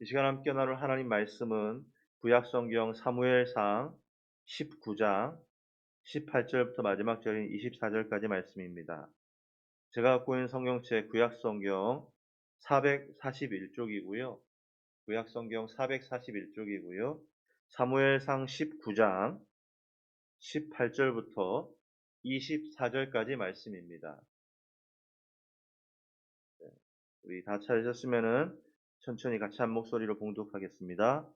이 시간 함께 나눌 하나님 말씀은 구약성경 사무엘상 19장 18절부터 마지막 절인 24절까지 말씀입니다. 제가 갖고 있는 성경책 구약성경 441쪽이고요. 구약성경 441쪽이고요. 사무엘상 19장 18절부터 24절까지 말씀입니다. 우리 다 찾으셨으면은 천천히 같이 한 목소리로 봉독하겠습니다.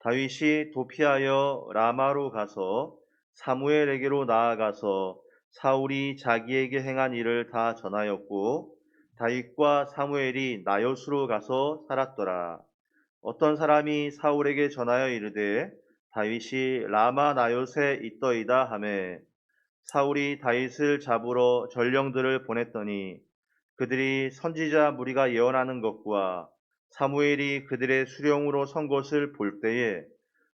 다윗이 도피하여 라마로 가서 사무엘에게로 나아가서 사울이 자기에게 행한 일을 다 전하였고 다윗과 사무엘이 나요스로 가서 살았더라. 어떤 사람이 사울에게 전하여 이르되 다윗이 라마 나요스에 있더이다 하매 사울이 다윗을 잡으러 전령들을 보냈더니 그들이 선지자 무리가 예언하는 것과 사무엘이 그들의 수령으로 선 것을 볼 때에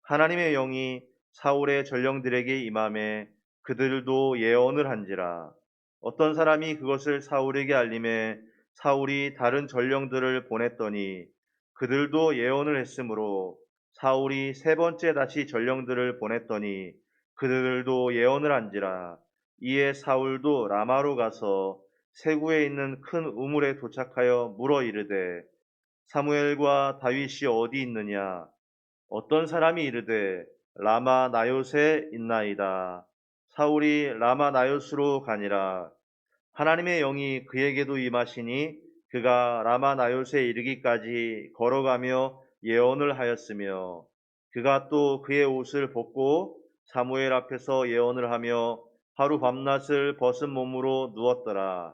하나님의 영이 사울의 전령들에게 임함에 그들도 예언을 한지라. 어떤 사람이 그것을 사울에게 알림해 사울이 다른 전령들을 보냈더니 그들도 예언을 했으므로 사울이 세 번째 다시 전령들을 보냈더니 그들도 예언을 한지라. 이에 사울도 라마로 가서 세구에 있는 큰 우물에 도착하여 물어 이르되 사무엘과 다윗이 어디 있느냐? 어떤 사람이 이르되 라마 나요스에 있나이다. 사울이 라마 나요스로 가니라. 하나님의 영이 그에게도 임하시니 그가 라마 나요스에 이르기까지 걸어가며 예언을 하였으며 그가 또 그의 옷을 벗고 사무엘 앞에서 예언을 하며 하루 밤낮을 벗은 몸으로 누웠더라.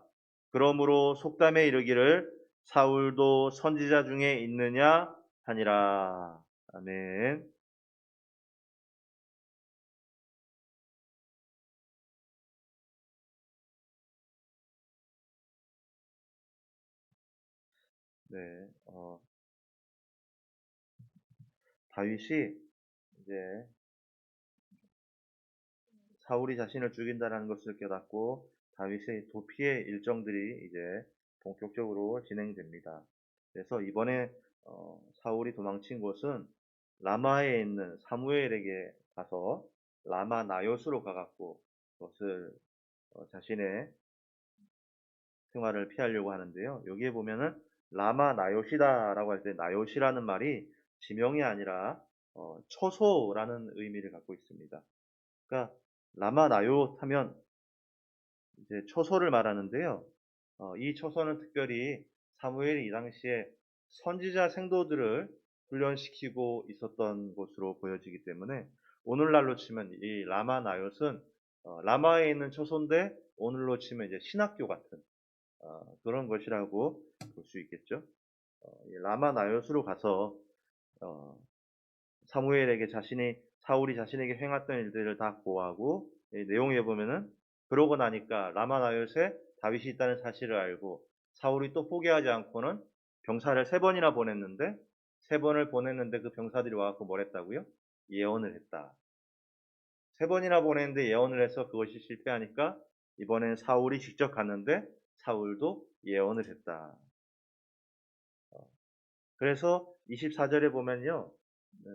그러므로 속담에 이르기를 사울도 선지자 중에 있느냐 하니라. 아멘. 네, 다윗이 이제 사울이 자신을 죽인다는 것을 깨닫고 다윗의 도피의 일정들이 이제 본격적으로 진행됩니다. 그래서 이번에 사울이 도망친 곳은 라마에 있는 사무엘에게 가서 라마 나요스로 가갖고 그것을 자신의 생활을 피하려고 하는데요. 여기에 보면은 라마 나요시다라고 할 때 나요시라는 말이 지명이 아니라 처소라는 의미를 갖고 있습니다. 그러니까 라마 나요 하면 이제 처소를 말하는데요. 이 처소는 특별히 사무엘이 이 당시에 선지자 생도들을 훈련시키고 있었던 곳으로 보여지기 때문에 오늘날로 치면 이 라마 나요스는 라마에 있는 처소인데 오늘로 치면 이제 신학교 같은 그런 것이라고 볼 수 있겠죠. 이 라마 나요스로 가서 어, 사무엘에게 사울이 자신에게 행했던 일들을 다 고하고 내용에 보면은 그러고 나니까 라마 나요스에 다윗이 있다는 사실을 알고 사울이 또 포기하지 않고는 병사를 세 번이나 보냈는데 세 번을 보냈는데 그 병사들이 와갖고 뭘 했다고요? 예언을 했다. 세 번이나 보냈는데 예언을 해서 그것이 실패하니까 이번엔 사울이 직접 갔는데 사울도 예언을 했다. 그래서 24절에 보면요. 네,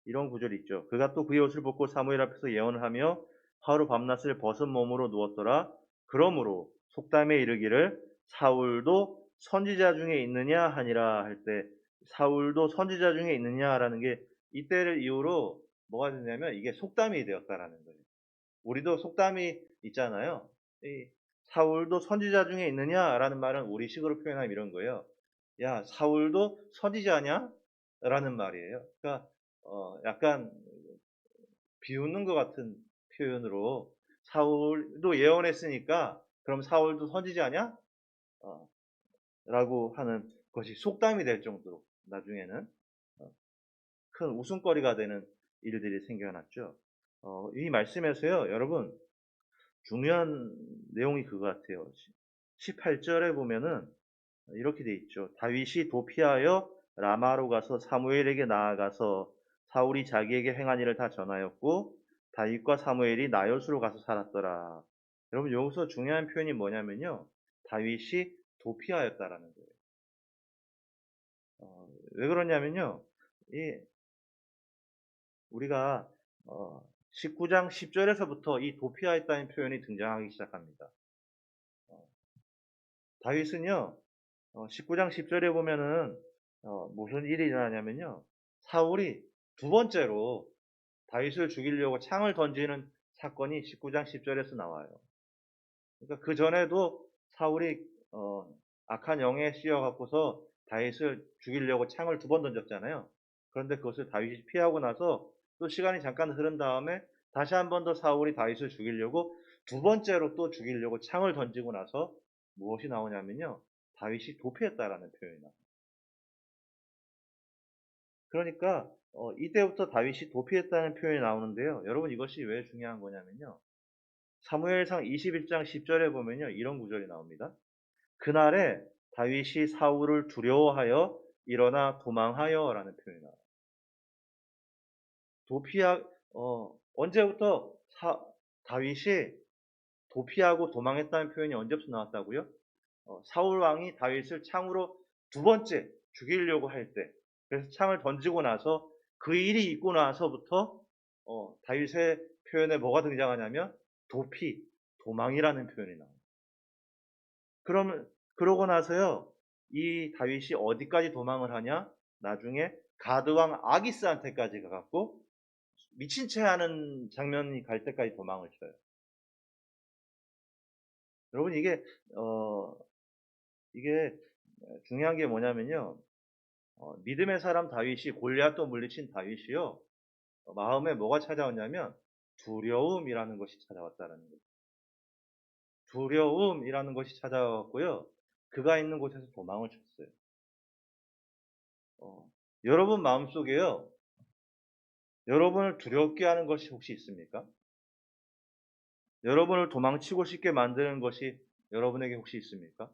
이런 구절이 있죠. 그가 또 그의 옷을 벗고 사무엘 앞에서 예언을 하며 하루 밤낮을 벗은 몸으로 누웠더라. 그러므로 속담에 이르기를 사울도 선지자 중에 있느냐 하니라 할 때 사울도 선지자 중에 있느냐라는 게 이때를 이유로 뭐가 되냐면 이게 속담이 되었다라는 거예요. 우리도 속담이 있잖아요. 이 사울도 선지자 중에 있느냐라는 말은 우리식으로 표현하면 이런 거예요. 야, 사울도 선지자냐? 라는 말이에요. 그러니까 약간 비웃는 것 같은 표현으로 사울도 예언했으니까 그럼 사울도 선지자냐? 어, 라고 하는 것이 속담이 될 정도로 나중에는 어, 큰 웃음거리가 되는 일들이 생겨났죠. 이 말씀에서요, 여러분 중요한 내용이 그거 같아요. 18절에 보면은 이렇게 돼 있죠. 다윗이 도피하여 라마로 가서 사무엘에게 나아가서 사울이 자기에게 행한 일을 다 전하였고 다윗과 사무엘이 나요스로 가서 살았더라. 여러분 여기서 중요한 표현이 뭐냐면요. 다윗이 도피하였다라는 거예요. 왜 그러냐면요. 이 우리가 19장 10절에서부터 이 도피하였다는 표현이 등장하기 시작합니다. 어 다윗은요. 19장 10절에 보면은 무슨 일이 일어나냐면요. 사울이 두 번째로 다윗을 죽이려고 창을 던지는 사건이 19장 10절에서 나와요. 그러니까 그전에도 사울이 어 악한 영에 씌여 갖고서 다윗을 죽이려고 창을 두 번 던졌잖아요. 그런데 그것을 다윗이 피하고 나서 또 시간이 잠깐 흐른 다음에 다시 한 번 더 사울이 다윗을 죽이려고 두 번째로 또 죽이려고 창을 던지고 나서 무엇이 나오냐면요. 다윗이 도피했다라는 표현이 나와요. 그러니까 이때부터 다윗이 도피했다는 표현이 나오는데요. 여러분 이것이 왜 중요한 거냐면요. 사무엘상 21장 10절에 보면요. 이런 구절이 나옵니다. 그날에 다윗이 사울을 두려워하여 일어나 도망하여라는 표현이 나와요. 도피하 언제부터 다윗이 도피하고 도망했다는 표현이 언제부터 나왔다고요? 사울 왕이 다윗을 창으로 두 번째 죽이려고 할 때, 그래서 창을 던지고 나서 그 일이 있고 나서부터 다윗의 표현에 뭐가 등장하냐면 도피, 도망이라는 표현이 나와요. 그러면 그러고 나서요, 이 다윗이 어디까지 도망을 하냐? 나중에 가드 왕 아기스한테까지 가갖고 미친 채 하는 장면이 갈 때까지 도망을 쳐요. 여러분 어 이게 중요한 게 뭐냐면요. 믿음의 사람 다윗이 골리앗도 물리친 다윗이요. 마음에 뭐가 찾아왔냐면 두려움이라는 것이 찾아왔다는 거예요. 두려움이라는 것이 찾아왔고요. 그가 있는 곳에서 도망을 쳤어요. 여러분 마음속에요. 여러분을 두렵게 하는 것이 혹시 있습니까? 여러분을 도망치고 싶게 만드는 것이 여러분에게 혹시 있습니까?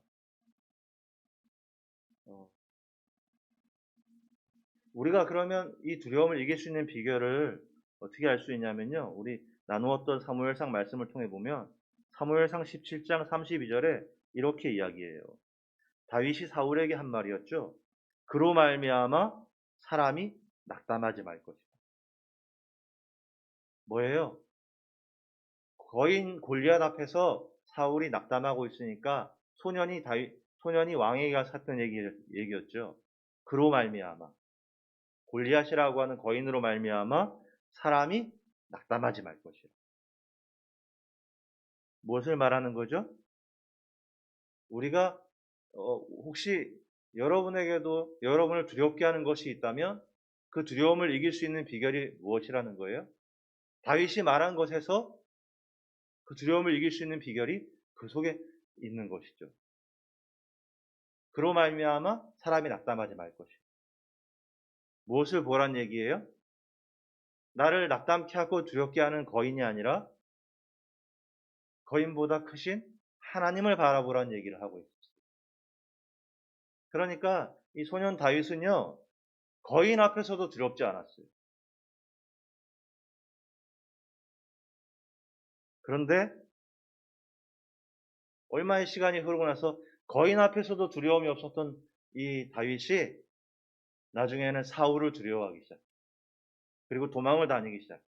어, 우리가 그러면 이 두려움을 이길 수 있는 비결을 어떻게 알 수 있냐면요. 우리 나누었던 사무엘상 말씀을 통해 보면 사무엘상 17장 32절에 이렇게 이야기해요. 다윗이 사울에게 한 말이었죠. 그로 말미암아 사람이 낙담하지 말 것이다. 뭐예요? 거인 골리앗 앞에서 사울이 낙담하고 있으니까 소년이 왕에게 가서 했던 얘기였죠. 그로 말미암아 골리앗이라고 하는 거인으로 말미암아 사람이 낙담하지 말 것이라. 무엇을 말하는 거죠? 우리가 혹시 여러분에게도 여러분을 두렵게 하는 것이 있다면 그 두려움을 이길 수 있는 비결이 무엇이라는 거예요? 다윗이 말한 것에서 그 두려움을 이길 수 있는 비결이 그 속에 있는 것이죠. 그로 말미암아 사람이 낙담하지 말 것이요. 무엇을 보란 얘기예요? 나를 낙담케 하고 두렵게 하는 거인이 아니라 거인보다 크신 하나님을 바라보라는 얘기를 하고 있어요. 그러니까 이 소년 다윗은요. 거인 앞에서도 두렵지 않았어요. 그런데 얼마의 시간이 흐르고 나서 거인 앞에서도 두려움이 없었던 이 다윗이 나중에는 사울을 두려워하기 시작해요. 그리고 도망을 다니기 시작해요.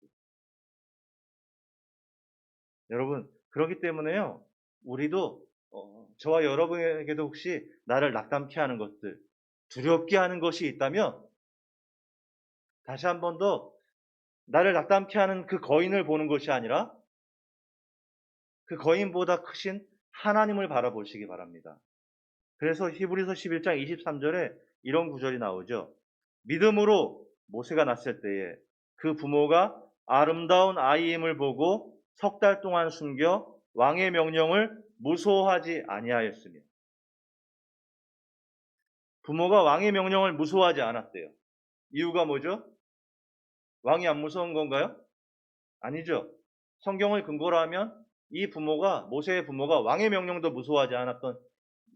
여러분 그렇기 때문에요. 우리도 저와 여러분에게도 혹시 나를 낙담케 하는 것들, 두렵게 하는 것이 있다면 다시 한 번 더 나를 낙담케 하는 그 거인을 보는 것이 아니라 그 거인보다 크신 하나님을 바라보시기 바랍니다. 그래서 히브리서 11장 23절에 이런 구절이 나오죠. 믿음으로 모세가 났을 때에 그 부모가 아름다운 아이임을 보고 석 달 동안 숨겨 왕의 명령을 무소하지 아니하였으며, 부모가 왕의 명령을 무소하지 않았대요. 이유가 뭐죠? 왕이 안 무서운 건가요? 아니죠. 성경을 근거로 하면 이 부모가, 모세의 부모가 왕의 명령도 무소하지 않았던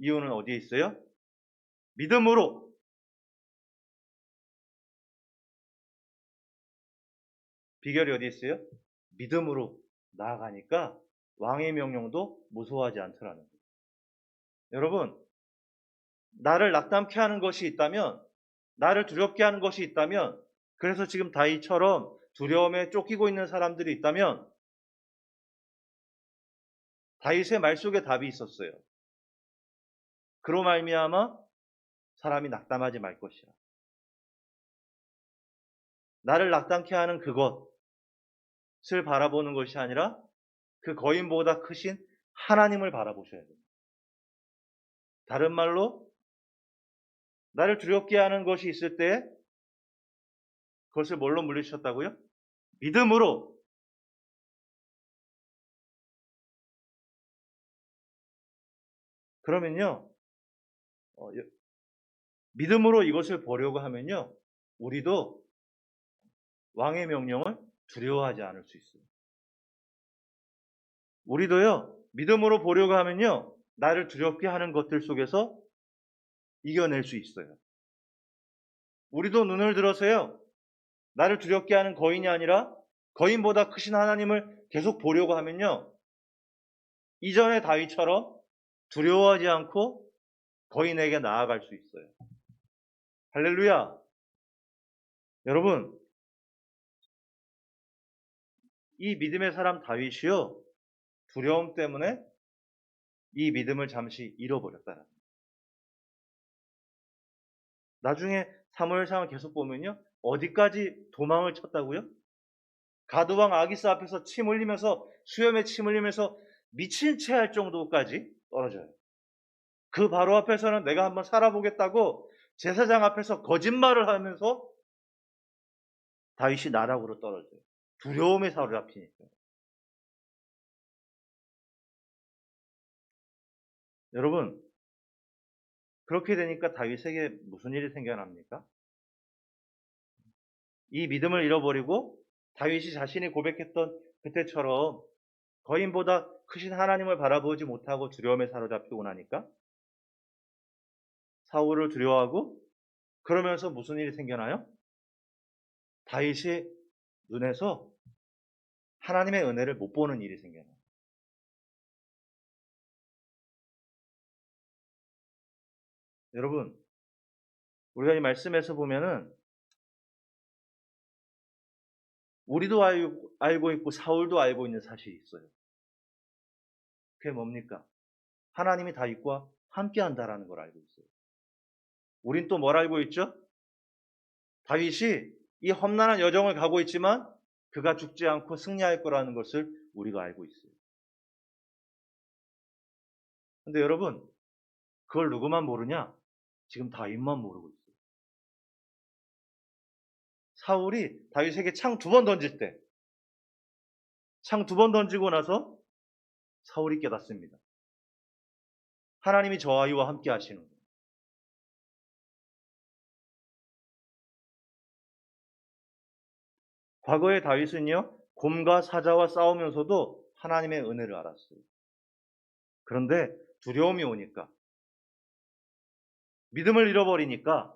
이유는 어디에 있어요? 믿음으로. 비결이 어디 있어요? 믿음으로 나아가니까 왕의 명령도 무소하지 않더라는 거예요. 여러분, 나를 낙담케 하는 것이 있다면 나를 두렵게 하는 것이 있다면, 그래서 지금 다윗처럼 두려움에 쫓기고 있는 사람들이 있다면 다윗의 말 속에 답이 있었어요. 그로 말미암아 사람이 낙담하지 말 것이야. 나를 낙담케 하는 그것을 바라보는 것이 아니라 그 거인보다 크신 하나님을 바라보셔야 됩니다. 다른 말로 나를 두렵게 하는 것이 있을 때 그것을 뭘로 물리치셨다고요? 믿음으로. 그러면요, 믿음으로 이것을 보려고 하면요, 우리도 왕의 명령을 두려워하지 않을 수 있어요. 우리도요, 믿음으로 보려고 하면요, 나를 두렵게 하는 것들 속에서 이겨낼 수 있어요. 우리도 눈을 들어서요, 나를 두렵게 하는 거인이 아니라 거인보다 크신 하나님을 계속 보려고 하면요, 이전의 다윗처럼 두려워하지 않고 거인에게 나아갈 수 있어요. 할렐루야. 여러분, 이 믿음의 사람 다윗이요, 두려움 때문에 이 믿음을 잠시 잃어버렸다는. 나중에 사무엘상을 계속 보면요, 어디까지 도망을 쳤다고요? 가드왕 아기스 앞에서 침 흘리면서, 수염에 침 흘리면서 미친 채 할 정도까지 떨어져요. 그 바로 앞에서는 내가 한번 살아보겠다고 제사장 앞에서 거짓말을 하면서 다윗이 나락으로 떨어져요. 두려움에 사로잡히니까. 여러분, 그렇게 되니까 다윗에게 무슨 일이 생겨납니까? 이 믿음을 잃어버리고 다윗이 자신이 고백했던 그때처럼 거인보다 크신 하나님을 바라보지 못하고 두려움에 사로잡히고 나니까 사울을 두려워하고, 그러면서 무슨 일이 생겨나요? 다윗의 눈에서 하나님의 은혜를 못 보는 일이 생겨나요. 여러분, 우리가 이 말씀에서 보면은 우리도 알고 있고 사울도 알고 있는 사실이 있어요. 그게 뭡니까? 하나님이 다윗과 함께 한다라는 걸 알고 있어요. 우린 또 뭘 알고 있죠? 다윗이 이 험난한 여정을 가고 있지만 그가 죽지 않고 승리할 거라는 것을 우리가 알고 있어요. 근데 여러분, 그걸 누구만 모르냐? 지금 다윗만 모르고 있어요. 사울이 다윗에게 창 2번 던질 때, 창 2번 던지고 나서 사울이 깨닫습니다. 하나님이 저 아이와 함께 하시는 거예요. 과거의 다윗은요, 곰과 사자와 싸우면서도 하나님의 은혜를 알았어요. 그런데 두려움이 오니까, 믿음을 잃어버리니까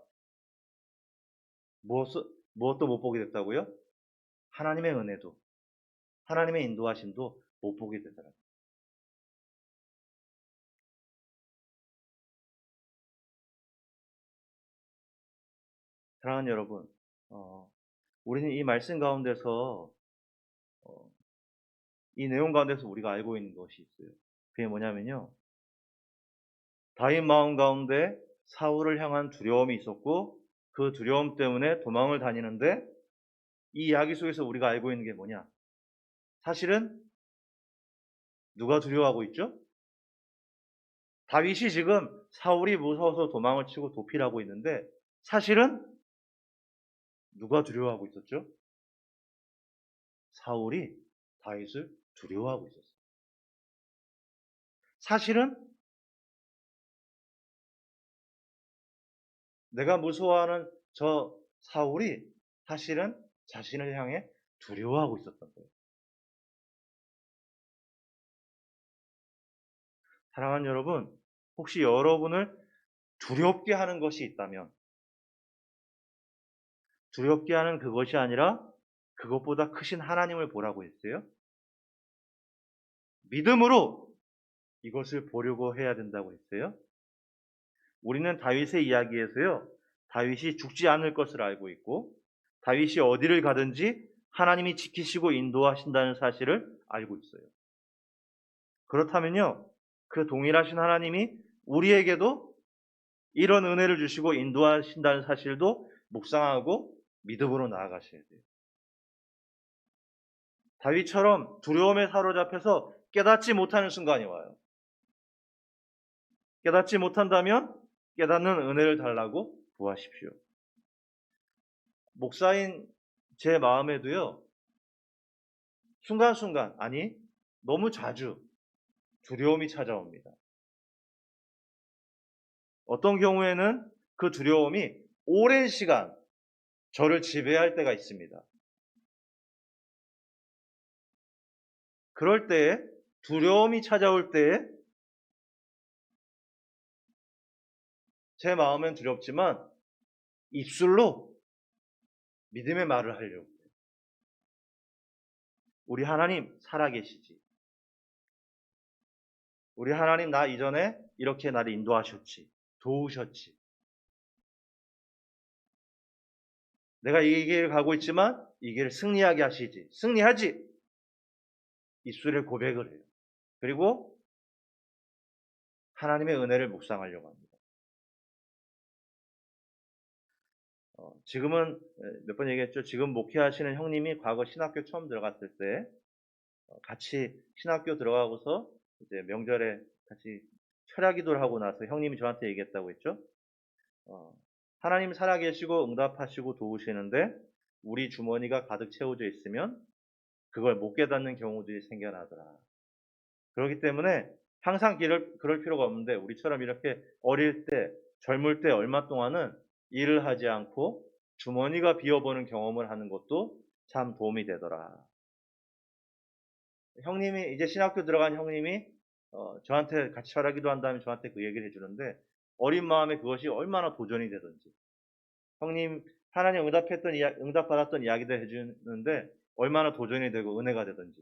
무엇도 못 보게 됐다고요? 하나님의 은혜도, 하나님의 인도하심도 못 보게 되더라고요. 사랑하는 여러분, 우리는 이 말씀 가운데서, 이 내용 가운데서 우리가 알고 있는 것이 있어요. 그게 뭐냐면요, 다윗 마음 가운데 사울을 향한 두려움이 있었고, 그 두려움 때문에 도망을 다니는데, 이 이야기 속에서 우리가 알고 있는 게 뭐냐? 사실은 누가 두려워하고 있죠? 다윗이 지금 사울이 무서워서 도망을 치고 도피하고 있는데, 사실은 누가 두려워하고 있었죠? 사울이 다윗을 두려워하고 있었어요. 사실은 내가 무서워하는 저 사울이 사실은 자신을 향해 두려워하고 있었던 거예요. 사랑하는 여러분, 혹시 여러분을 두렵게 하는 것이 있다면, 두렵게 하는 그것이 아니라 그것보다 크신 하나님을 보라고 했어요. 믿음으로 이것을 보려고 해야 된다고 했어요. 우리는 다윗의 이야기에서요, 다윗이 죽지 않을 것을 알고 있고 다윗이 어디를 가든지 하나님이 지키시고 인도하신다는 사실을 알고 있어요. 그렇다면요, 그 동일하신 하나님이 우리에게도 이런 은혜를 주시고 인도하신다는 사실도 묵상하고 믿음으로 나아가셔야 돼요. 다윗처럼 두려움에 사로잡혀서 깨닫지 못하는 순간이 와요. 깨닫지 못한다면 깨닫는 은혜를 달라고 구하십시오. 목사인 제 마음에도요, 순간순간, 아니, 너무 자주 두려움이 찾아옵니다. 어떤 경우에는 그 두려움이 오랜 시간 저를 지배할 때가 있습니다. 그럴 때에, 두려움이 찾아올 때에 제 마음은 두렵지만 입술로 믿음의 말을 하려고 해요. 우리 하나님 살아계시지. 우리 하나님 나 이전에 이렇게 나를 인도하셨지. 도우셨지. 내가 이 길을 가고 있지만 이 길을 승리하게 하시지. 승리하지. 입술에 고백을 해요. 그리고 하나님의 은혜를 묵상하려고 합니다. 지금은 몇 번 얘기했죠. 지금 목회하시는 형님이 과거 신학교 처음 들어갔을 때 같이 신학교 들어가고서 이제 명절에 같이 철야 기도를 하고 나서 형님이 저한테 얘기했다고 했죠. 하나님 살아계시고 응답하시고 도우시는데 우리 주머니가 가득 채워져 있으면 그걸 못 깨닫는 경우들이 생겨나더라. 그렇기 때문에 항상 그럴 필요가 없는데 우리처럼 이렇게 어릴 때, 젊을 때 얼마 동안은 일을 하지 않고 주머니가 비어보는 경험을 하는 것도 참 도움이 되더라. 형님이 이제 신학교 들어간 형님이 저한테 같이 철학기도 한 다음에 저한테 그 얘기를 해주는데 어린 마음에 그것이 얼마나 도전이 되든지 형님 하나님 응답받았던 이야기들 해주는데 얼마나 도전이 되고 은혜가 되든지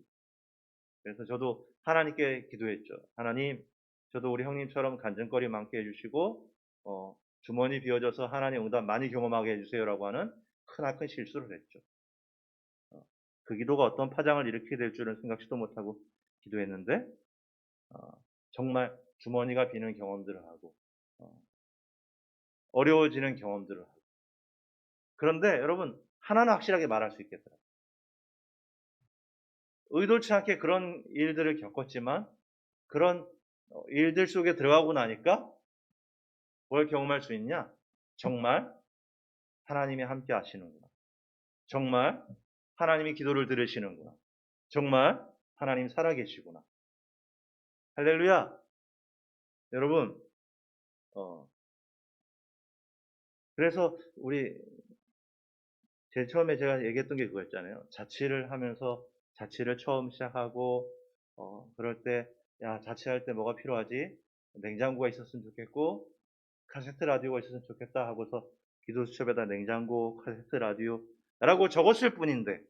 그래서 저도 하나님께 기도했죠. 하나님 저도 우리 형님처럼 간증거리 많게 해주시고 주머니 비워져서 하나님 응답 많이 경험하게 해주세요라고 하는 크나큰 실수를 했죠. 그 기도가 어떤 파장을 일으키게 될 줄은 생각지도 못하고 기도했는데 정말 주머니가 비는 경험들을 하고 어려워지는 경험들을 하고 그런데 여러분 하나는 확실하게 말할 수 있겠더라고요. 의도치 않게 그런 일들을 겪었지만 그런 일들 속에 들어가고 나니까 뭘 경험할 수 있냐? 정말 하나님이 함께 하시는구나. 정말 하나님이 기도를 들으시는구나. 정말 하나님 살아계시구나. 할렐루야. 여러분 그래서 우리 제일 처음에 제가 얘기했던 게 그거였잖아요. 자취를 하면서 자취를 처음 시작하고 그럴 때 야 자취할 때 뭐가 필요하지? 냉장고가 있었으면 좋겠고 카세트 라디오가 있었으면 좋겠다 하고서 기도 수첩에다 냉장고, 카세트 라디오라고 적었을 뿐인데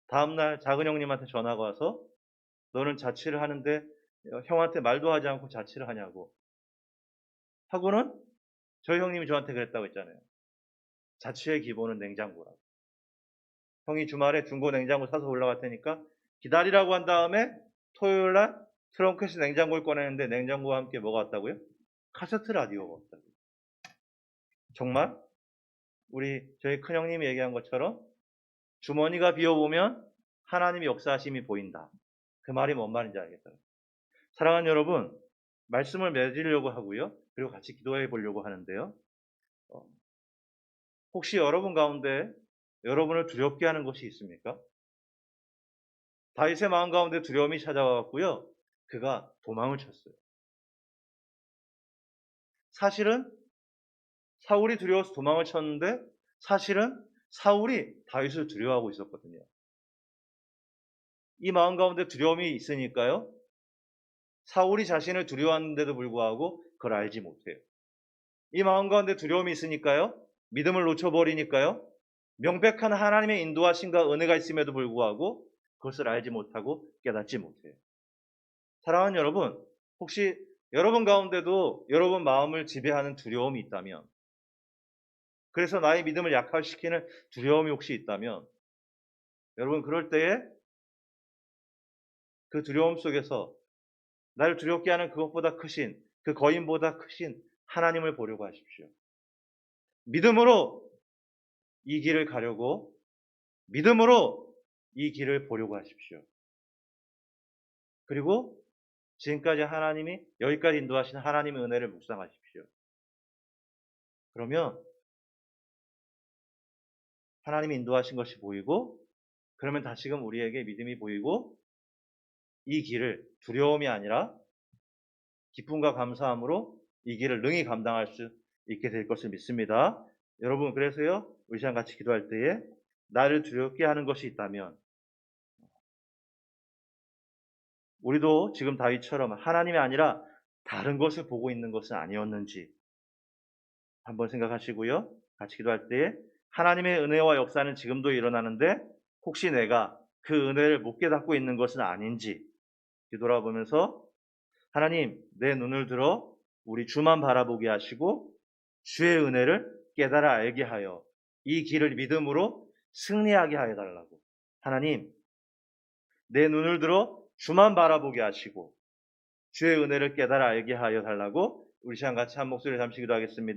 다음날 작은 형님한테 전화가 와서 너는 자취를 하는데 형한테 말도 하지 않고 자취를 하냐고 하고는 저희 형님이 저한테 그랬다고 했잖아요. 자취의 기본은 냉장고라고. 형이 주말에 중고 냉장고 사서 올라갈 테니까 기다리라고 한 다음에 토요일날 트렁크에서 냉장고를 꺼내는데 냉장고와 함께 뭐가 왔다고요? 카세트 라디오가 왔다고요. 정말 저희 큰형님이 얘기한 것처럼 주머니가 비어보면 하나님의 역사하심이 보인다. 그 말이 뭔 말인지 알겠어요. 사랑하는 여러분, 말씀을 맺으려고 하고요. 그리고 같이 기도해 보려고 하는데요. 혹시 여러분 가운데 여러분을 두렵게 하는 것이 있습니까? 다윗의 마음 가운데 두려움이 찾아왔고요. 그가 도망을 쳤어요. 사실은 사울이 두려워서 도망을 쳤는데 사실은 사울이 다윗을 두려워하고 있었거든요. 이 마음 가운데 두려움이 있으니까요. 사울이 자신을 두려워하는데도 불구하고 그걸 알지 못해요. 이 마음 가운데 두려움이 있으니까요. 믿음을 놓쳐버리니까요. 명백한 하나님의 인도하심과 은혜가 있음에도 불구하고 그것을 알지 못하고 깨닫지 못해요. 사랑하는 여러분, 혹시 여러분 가운데도 여러분 마음을 지배하는 두려움이 있다면 그래서 나의 믿음을 약화시키는 두려움이 혹시 있다면 여러분 그럴 때에 그 두려움 속에서 나를 두렵게 하는 그것보다 크신 그 거인보다 크신 하나님을 보려고 하십시오. 믿음으로 이 길을 가려고 믿음으로 이 길을 보려고 하십시오. 그리고 지금까지 하나님이 여기까지 인도하신 하나님의 은혜를 묵상하십시오. 그러면 하나님이 인도하신 것이 보이고 그러면 다시금 우리에게 믿음이 보이고 이 길을 두려움이 아니라 기쁨과 감사함으로 이 길을 능히 감당할 수 있게 될 것을 믿습니다. 여러분 그래서요 우리 시간 같이 기도할 때에 나를 두렵게 하는 것이 있다면 우리도 지금 다윗처럼 하나님이 아니라 다른 것을 보고 있는 것은 아니었는지 한번 생각하시고요. 같이 기도할 때에 하나님의 은혜와 역사는 지금도 일어나는데 혹시 내가 그 은혜를 못 깨닫고 있는 것은 아닌지 뒤돌아보면서 하나님 내 눈을 들어 우리 주만 바라보게 하시고 주의 은혜를 깨달아 알게 하여 이 길을 믿음으로 승리하게 하여 달라고. 하나님 내 눈을 들어 주만 바라보게 하시고 주의 은혜를 깨달아 알게 하여 달라고 우리 시간 같이 한 목소리를 잠시 기도하겠습니다.